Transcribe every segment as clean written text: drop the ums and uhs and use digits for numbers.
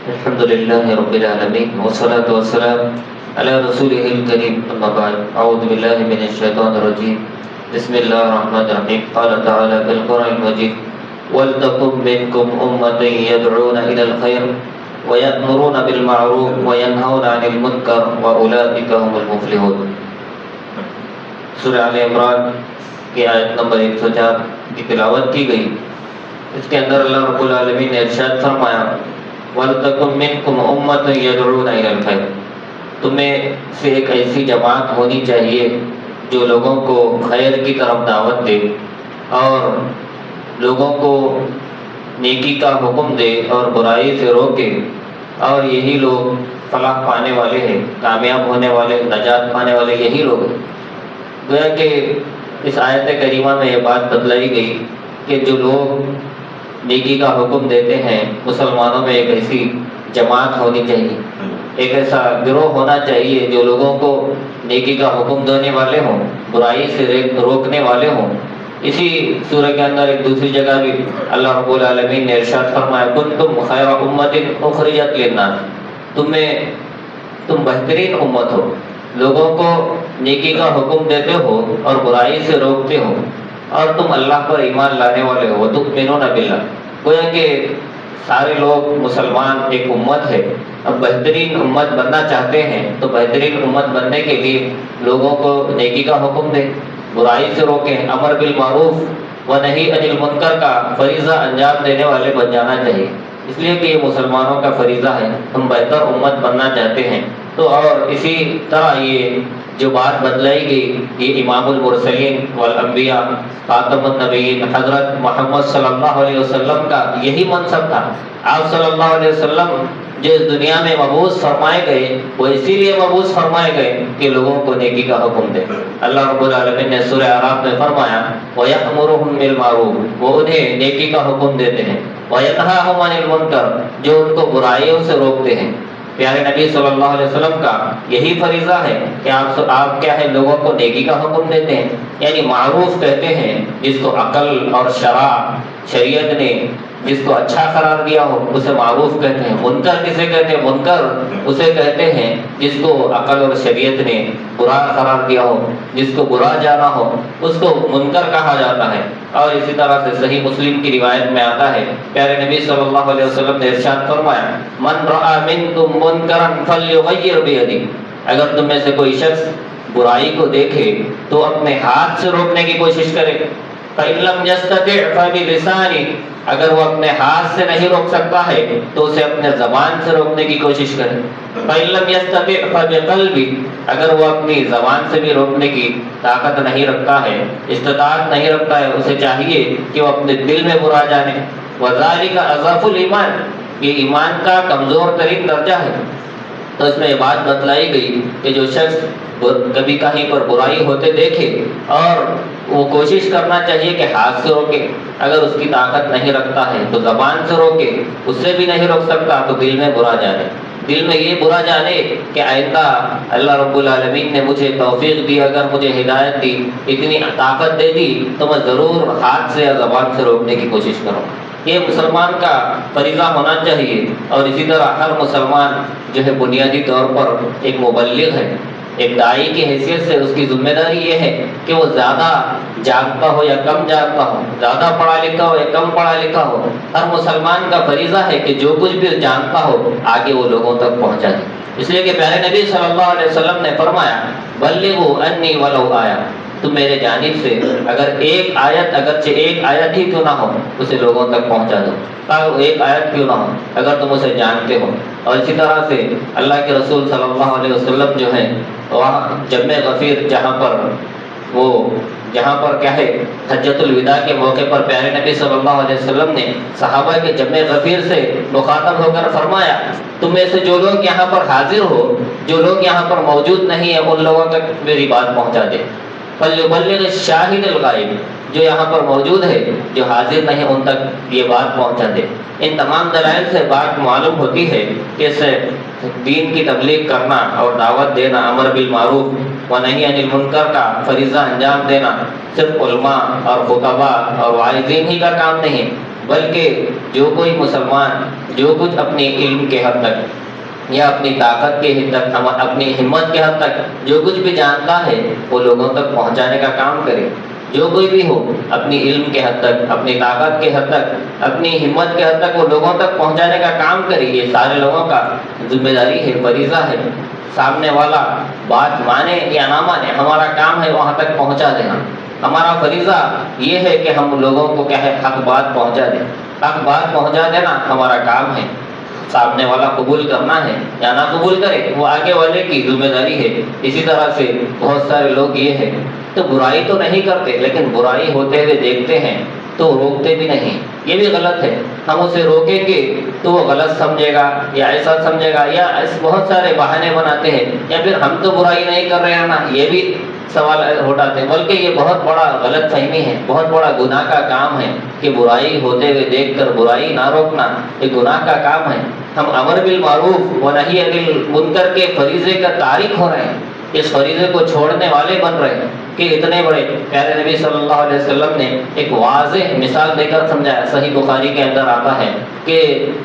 الحمد لله رب العالمين والصلاة والسلام على رسوله الكريم أما بعد أعوذ بالله من الشيطان الرجيم بسم الله الرحمن الرحيم قال تعالى في القرآن المجيد ولتكن منكم أمة يدعون إلى الخير ويأمرون بالمعروف وينهون عن المنكر وأولئك هم المفلحون۔ سورہ آل عمران کی آیت نمبر 104 کی تلاوت کی گئی۔ اس کے اندر اللہ رب العالمین نے ارشاد فرمایا وَلْتَكُن مِّنكُمْ أُمَّةٌ يَدْعُونَ إِلَى الْخَيْرِ، تمہیں سے ایک ایسی جماعت ہونی چاہیے جو لوگوں کو خیر کی طرف دعوت دے اور لوگوں کو نیکی کا حکم دے اور برائی سے روکے، اور یہی لوگ فلاح پانے والے ہیں، کامیاب ہونے والے، نجات پانے والے یہی لوگ ہیں۔ گویا کہ اس آیت کریمہ میں یہ بات بتلائی گئی کہ جو لوگ نیکی کا حکم دیتے ہیں، مسلمانوں میں ایک ایسی جماعت ہونی چاہیے، ایک ایسا گروہ ہونا چاہیے جو لوگوں کو نیکی کا حکم دینے والے ہوں، برائی سے روکنے والے ہوں۔ اسی سورہ کے اندر ایک دوسری جگہ بھی اللہ رب العالمین نے ارشاد فرمایا کنتم خیر امت اخرجت للناس، تم بہترین امت ہو، لوگوں کو نیکی کا حکم دیتے ہو اور برائی سے روکتے ہو، اور تم اللہ پر ایمان لانے والے ہو، تؤمنون باللہ۔ گویا کہ سارے لوگ مسلمان ایک امت ہے، اب بہترین امت بننا چاہتے ہیں تو بہترین امت بننے کے لیے لوگوں کو نیکی کا حکم دیں، برائی سے روکیں، امر بالمعروف و نہی عن المنکر کا فریضہ انجام دینے والے بن جانا چاہیے، اس لیے کہ یہ مسلمانوں کا فریضہ ہے، ہم بہتر امت بننا چاہتے ہیں۔ تو اور اسی طرح یہ جو بات بتلائی گئی، یہ امام المرسلین والانبیاء خاتم النبیین حضرت محمد صلی اللہ علیہ وسلم کا یہی منصب تھا۔ آپ صلی اللہ علیہ وسلم جو اس دنیا میں مبعوث فرمائے گئے، وہ اسی لیے مبعوث فرمائے گئے کہ لوگوں کو نیکی کا حکم دے۔ اللہ رب العالمین نے سورہ اعراف میں فرمایا وَيَأْمُرُهُم بِالْمَعْرُوفِ، وہ انہیں نیکی کا حکم دیتے ہیں، وَيَنْهَاهُمْ عَنِ الْمُنكَرِ، جو ان کو برائیوں سے روکتے ہیں۔ پیارے نبی صلی اللہ علیہ وسلم کا یہی فریضہ ہے کہ آپ کیا ہے، لوگوں کو نیکی کا حکم دیتے ہیں، یعنی معروف کہتے ہیں جس کو عقل اور شریعت نے جس کو اچھا قرار دیا ہو اسے معروف کہتے ہیں۔ منکر کسے کہتے ہیں؟ منکر اسے کہتے ہیں جس کو عقل اور شریعت نے برا قرار دیا ہو، جس کو برا جانا ہو اس کو منکر کہا جاتا ہے۔ اور اسی طرح سے صحیح مسلم کی روایت میں آتا ہے، پیارے نبی صلی اللہ علیہ وسلم نے ارشاد فرمایا من رأى منکم منکرا فلیغیر بیدہ، اگر تم میں سے کوئی شخص برائی کو دیکھے تو اپنے ہاتھ سے روکنے کی کوشش کرے، فإن لم يستطع فبلسانه، اگر وہ اپنے ہاتھ سے نہیں روک سکتا ہے تو اسے اپنے زبان سے روکنے کی کوشش کرے، فإن لم يستطع فبقلبه، اگر وہ اپنی زبان سے بھی روکنے کی طاقت نہیں رکھتا ہے، استطاعت نہیں رکھتا ہے، اسے چاہیے کہ وہ اپنے دل میں برا جانے۔ وذلك اضعف الایمان، یہ ایمان کا کمزور ترین درجہ ہے۔ تو اس میں یہ بات بتلائی گئی کہ جو شخص کبھی کہیں پر برائی ہوتے دیکھے اور وہ کوشش کرنا چاہیے کہ ہاتھ سے روکے، اگر اس کی طاقت نہیں رکھتا ہے تو زبان سے روکے، اس سے بھی نہیں روک سکتا تو دل میں برا جانے، دل میں یہ برا جانے کہ آئندہ اللہ رب العالمین نے مجھے توفیق دی، اگر مجھے ہدایت دی، اتنی طاقت دے دی تو میں ضرور ہاتھ سے یا زبان سے روکنے کی کوشش کروں۔ یہ مسلمان کا فریضہ ہونا چاہیے۔ اور اسی طرح ہر مسلمان جو ہے بنیادی طور پر ایک مبلغ ہے، ایک داعی کی حیثیت سے اس کی ذمہ داری یہ ہے کہ وہ زیادہ جانتا ہو یا کم جانتا ہو، زیادہ پڑھا لکھا ہو یا کم پڑھا لکھا ہو، ہر مسلمان کا فریضہ ہے کہ جو کچھ بھی جانتا ہو آگے وہ لوگوں تک پہنچا دے۔ اس لیے کہ پیارے نبی صلی اللہ علیہ وسلم نے فرمایا بلغوا انی ولو آیہ، تم میرے جانب سے اگر ایک آیت، اگرچہ ایک آیت ہی کیوں نہ ہو، اسے لوگوں تک پہنچا دو، تاکہ ایک آیت کیوں نہ ہو اگر تم اسے جانتے ہو۔ اور اسی طرح سے اللہ کے رسول صلی اللہ علیہ وسلم جو ہے وہاں جمع غفیر جہاں پر کیا ہے حجۃ الوداع کے موقع پر پیارے نبی صلی اللہ علیہ وسلم نے صحابہ کے جمع غفیر سے مخاطب ہو کر فرمایا تم میں سے جو لوگ یہاں پر حاضر ہو، جو لوگ یہاں پر موجود نہیں ہیں، ان لوگوں تک میری بات پہنچا دے۔ فَلْيُبَلِّغِ الشَّاهِدُ الْغَائِبِ، جو یہاں پر موجود ہے، جو حاضر نہیں ان تک یہ بات پہنچا دے۔ ان تمام دلائل سے بات معلوم ہوتی ہے کہ دین کی تبلیغ کرنا اور دعوت دینا، امر بالمعروف و نہی عن المنکر کا فریضہ انجام دینا صرف علماء اور خطباء اور واعظین ہی کا کام نہیں، بلکہ جو کوئی مسلمان جو کچھ اپنے علم کے حد تک یا اپنی طاقت کے حد تک اپنی ہمت کے حد تک جو کچھ بھی جانتا ہے وہ لوگوں تک پہنچانے کا کام کرے. جو کوئی بھی ہو اپنی علم کے حد تک اپنی طاقت کے حد تک اپنی ہمت کے حد تک وہ لوگوں تک پہنچانے کا کام کرے. یہ سارے لوگوں کا ذمہ داری ہے, فریضہ ہے. سامنے والا بات مانے یا نہ مانے ہمارا کام ہے وہاں تک پہنچا دینا. ہمارا فریضہ یہ ہے کہ ہم لوگوں کو کیا ہے حق بات پہنچا دیں. حق بات پہنچا دینا ہمارا کام ہے. سامنے والا قبول کرنا ہے یا نہ قبول کرے وہ آگے والے کی ذمہ داری ہے. اسی طرح سے بہت سارے لوگ یہ ہے تو برائی تو نہیں کرتے لیکن برائی ہوتے ہوئے دیکھتے ہیں تو روکتے بھی نہیں. یہ بھی غلط ہے. ہم اسے روکیں گے تو وہ غلط سمجھے گا یا ایسا سمجھے گا یا بہت سارے بہانے بناتے ہیں یا پھر ہم تو برائی نہیں کر رہے ہیں نا, یہ بھی سوال اٹھاتے ہیں. بلکہ یہ بہت بڑا غلط فہمی ہے, بہت بڑا گناہ کا کام ہے کہ برائی ہوتے ہوئے دیکھ کر برائی نہ روکنا. یہ گناہ کا کام ہے. ہم امر بالمعروف و نہی عن المنکر کے فریضے کا تارک ہو رہے ہیں, اس فریضے کو چھوڑنے والے بن رہے ہیں کہ اتنے بڑے پیارے نبی صلی اللہ علیہ وسلم نے ایک واضح مثال دے کر سمجھایا. صحیح بخاری کے اندر آتا ہے کہ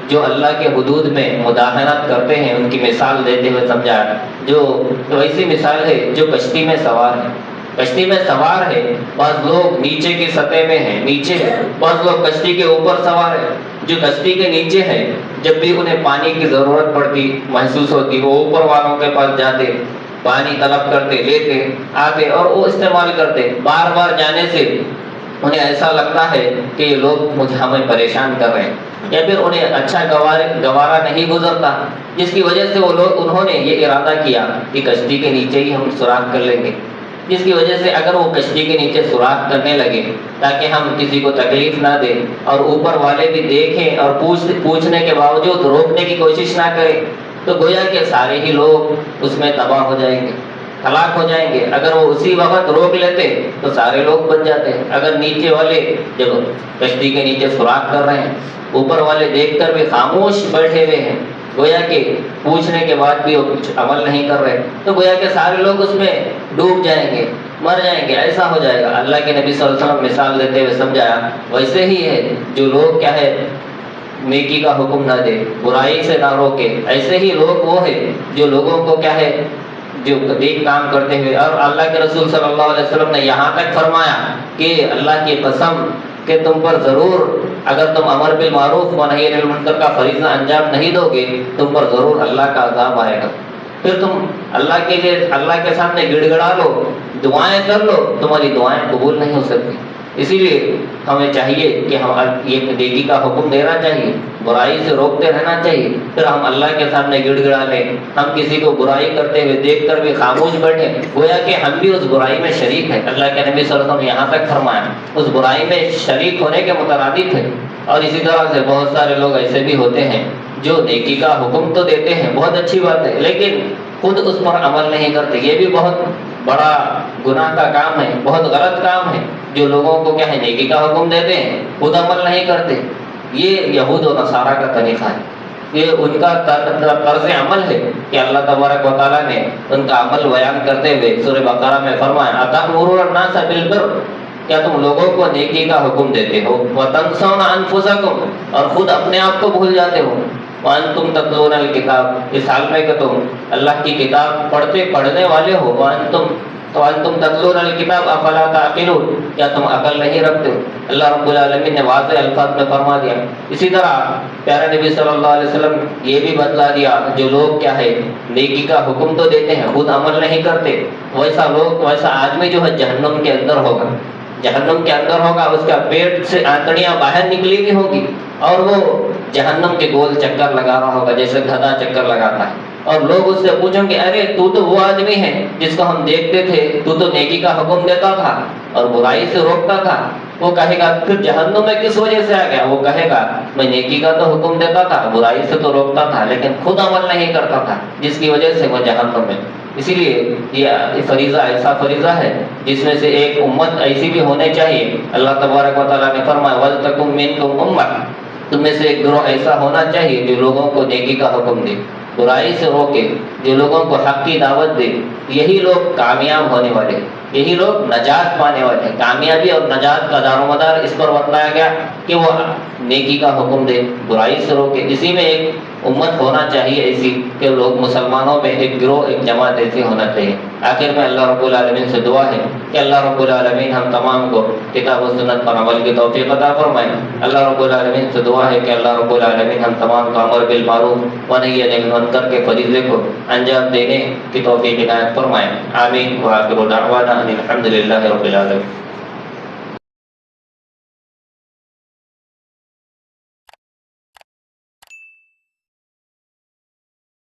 جو اللہ کے حدود میں مداہنت کرتے ہیں ان کی مثال دیتے ہوئے سمجھایا. جو ویسی مثال ہے جو کشتی میں سوار ہے. کشتی میں سوار ہے, بعض لوگ نیچے کی سطح میں ہیں, نیچے ہے, بعض لوگ کشتی کے اوپر سوار ہے. جو کشتی کے نیچے ہے جب بھی انہیں پانی کی ضرورت پڑتی محسوس ہوتی وہ اوپر والوں کے پاس جاتے, پانی طلب کرتے, لیتے آتے اور وہ استعمال کرتے. بار بار جانے سے انہیں ایسا لگتا ہے کہ یہ لوگ ہمیں پریشان کر رہے ہیں یا پھر انہیں اچھا گوارا نہیں گزرتا, جس کی وجہ سے انہوں نے یہ ارادہ کیا کہ کشتی کے نیچے ہی ہم سوراخ کر لیں گے. جس کی وجہ سے اگر وہ کشتی کے نیچے سوراخ کرنے لگے تاکہ ہم کسی کو تکلیف نہ دیں اور اوپر والے بھی دیکھیں اور پوچھنے کے باوجود روکنے کی کوشش نہ کریں تو گویا کہ سارے ہی لوگ اس میں تباہ ہو جائیں گے, ہلاک ہو جائیں گے. اگر وہ اسی وقت روک لیتے تو سارے لوگ بچ جاتے. اگر نیچے والے جب کشتی کے نیچے سوراخ کر رہے ہیں اوپر والے دیکھ کر بھی خاموش بیٹھے ہوئے ہیں, گویا کہ پوچھنے کے بعد بھی وہ کچھ عمل نہیں کر رہے تو گویا کہ سارے لوگ اس میں ڈوب جائیں گے, مر جائیں گے, ایسا ہو جائے گا. اللہ کے نبی صلی اللہ علیہ وسلم مثال دیتے ہوئے سمجھایا ویسے ہی ہے جو لوگ کیا ہے نیکی کا حکم نہ دے, برائی سے نہ روکے, ایسے ہی لوگ وہ ہے جو لوگوں کو کیا ہے جو نیک کام کرتے ہوئے. اور اللہ کے رسول صلی اللہ علیہ وسلم نے یہاں تک فرمایا کہ اللہ کی قسم کہ تم پر ضرور اگر تم امر بالمعروف و نہی عن المنکر کا فریضہ انجام نہیں دو گے تم پر ضرور اللہ کا عذاب آئے گا. پھر تم اللہ کے سامنے گڑ گڑا لو, دعائیں کر لو, تمہاری دعائیں قبول نہیں ہو سکتی. اسی لیے ہمیں چاہیے کہ ہم یہ نیکی کا حکم دینا چاہیے, برائی سے روکتے رہنا چاہیے. پھر ہم اللہ کے سامنے گڑ گڑا لیں, ہم کسی کو برائی کرتے ہوئے دیکھ کر بھی خاموش بیٹھے گویا کہ ہم بھی اس برائی میں شریک ہیں. اللہ کے نبی صلی اللہ علیہ وسلم نے یہاں تک فرمایا اس برائی میں شریک ہونے کے مترادف ہے. اور اسی طرح سے بہت سارے لوگ ایسے بھی ہوتے ہیں جو نیکی کا حکم تو دیتے ہیں, بہت اچھی بات ہے, لیکن خود اس پر عمل نہیں کرتے. یہ بھی بہت بڑا گناہ کا کام ہے, بہت غلط کام ہے. جو لوگوں کو کیا ہے نیکی کا حکم دیتے ہیں خود عمل نہیں کرتے. یہ یہود و نصارہ کا طریقہ ہے, یہ ان کا طرز عمل ہے کہ اللہ تبارک و تعالیٰ نے ان کا عمل بیان کرتے ہوئے سورہ بقرہ میں فرمایا اتأمرون الناس بالبر, کیا تم لوگوں کو نیکی کا حکم دیتے ہو, وتنسون انفسکم, اور خود اپنے آپ کو بھول جاتے ہو, وانتم تتلون الکتاب, اس حال میں کہ تم اللہ کی کتاب پڑھنے والے ہو, وانتم تتلون الکتاب افلا تعقلون, کیا تم عقل نہیں رکھتے ہو. اللہ رب العالمین نے واضح الفاظ میں فرما دیا. اسی طرح پیارے نبی صلی اللہ علیہ وسلم یہ بھی بتلا دیا جو لوگ کیا ہے نیکی کا حکم تو دیتے ہیں خود عمل نہیں کرتے, ویسا آدمی جو ہے جہنم کے اندر ہوگا. جہنم کے اندر ہوگا, اس کا پیٹ سے آنتڑیاں باہر نکلی ہوئی ہوگی اور وہ جہنم کے گول چکر لگا رہا ہوگا جیسے گدھا چکر لگاتا ہے. اور لوگ اس سے پوچھیں گے ارے تو وہ آدمی ہے جس کو ہم دیکھتے تھے, تو نیکی کا حکم دیتا تھا اور برائی سے روکتا تھا. وہ کہے گا پھر جہنم میں کس وجہ سے آ گیا؟ وہ کہے گا میں نیکی کا تو حکم دیتا تھا, برائی سے تو روکتا تھا, لیکن خود عمل نہیں کرتا تھا, جس کی وجہ سے وہ جہنم میں. اسی لیے یہ فریضہ ایسا فریضہ ہے جس میں سے ایک امت ایسی بھی ہونے چاہیے. اللہ تبارک و تعالیٰ نے فرمایا وَلْتَكُن مِّنكُمْ أُمَّةٌ, تم میں سے ایک گروہ ایسا ہونا چاہیے جو لوگوں کو نیکی کا حکم دے, برائی سے روکے, جو لوگوں کو حق کی دعوت دے. یہی لوگ کامیاب ہونے والے, یہی لوگ نجات پانے والے ہیں. کامیابی اور نجات کا دار و مدار اس پر بتلایا گیا کہ وہ نیکی کا حکم دے, برائی سے روکے. اسی میں ایک امت ہونا چاہیے ایسی کہ لوگ مسلمانوں میں ایک گروہ, ایک جماعت ایسی ہونا چاہیے. آخر میں اللہ رب العالمین سے دعا ہے کہ اللہ رب العالمین ہم تمام کو کتاب و سنت پر عمل کی توفیق عطا فرمائے. اللہ رب العالمین سے دعا ہے کہ اللہ رب العالمین ہم تمام کو امر بالمعروف و نہی عن المنکر کے فریضے کو انجام دینے کی توفیق عنایت فرمائے. آمین. وآخر دعوانا ان الحمد للہ رب العالمین.